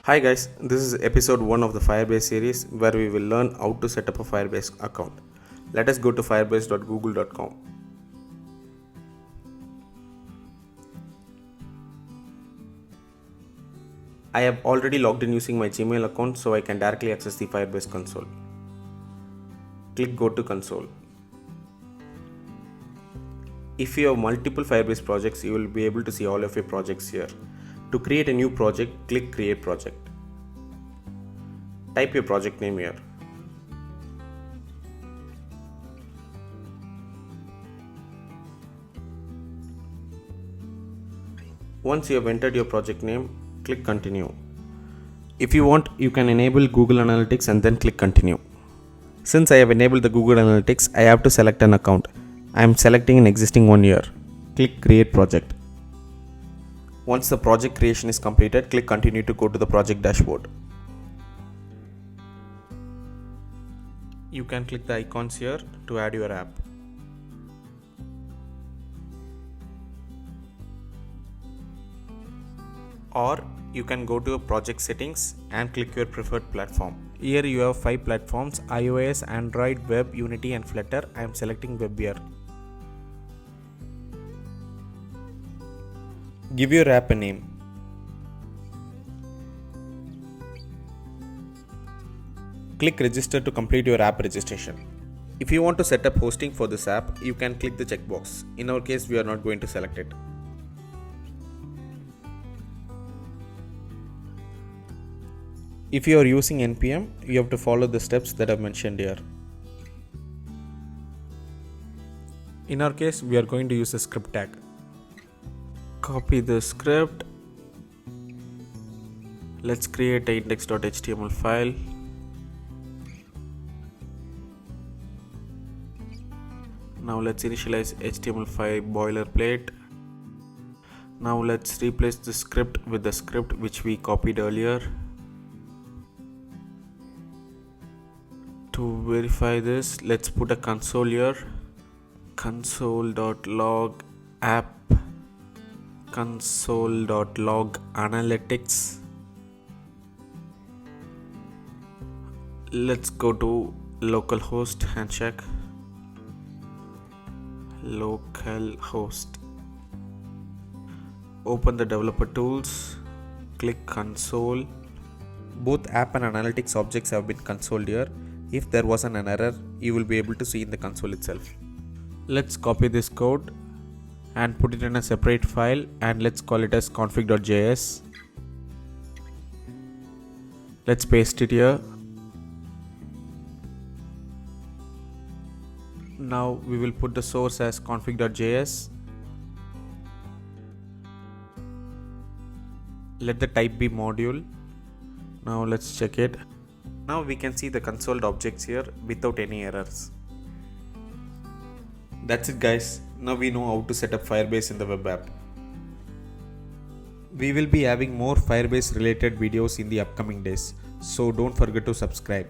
Hi guys, this is episode 1 of the Firebase series where we will learn how to set up a Firebase account. Let us go to firebase.google.com. I have already logged in using my Gmail account, so I can directly access the Firebase console. Click Go to Console. If you have multiple Firebase projects, you will be able to see all of your projects here. To create a new project, click Create Project. Type your project name here. Once you have entered your project name, click Continue. If you want, you can enable Google Analytics and then click Continue. Since I have enabled the Google Analytics, I have to select an account. I am selecting an existing one here. Click Create Project. Once the project creation is completed, click Continue to go to the project dashboard. You can click the icons here to add your app. Or you can go to project settings and click your preferred platform. Here you have 5 platforms: iOS, Android, Web, Unity and Flutter. I am selecting Web here. Give your app a name. Click Register to complete your app registration. If you want to set up hosting for this app, you can click the checkbox. In our case, we are not going to select it. If you are using NPM, you have to follow the steps that I've mentioned here. In our case, we are going to use a script tag. Copy the script. Let's create a index.html file. Now let's initialize HTML5 boilerplate. Now let's replace the script with the script which we copied earlier. To verify this, let's put a console here. Console.log app, console.log analytics. Let's go to localhost and check. Localhost. Open the developer tools, click console. Both app and analytics objects have been consoled here. If there was an error, you will be able to see in the console itself. Let's copy this code and put it in a separate file, and let's call it as config.js. Let's paste it here. Now we will put the source as config.js. Let the type be module. Now let's check it. Now we can see the console objects here without any errors. That's it guys. Now we know how to set up Firebase in the web app. We will be having more Firebase related videos in the upcoming days, so don't forget to subscribe.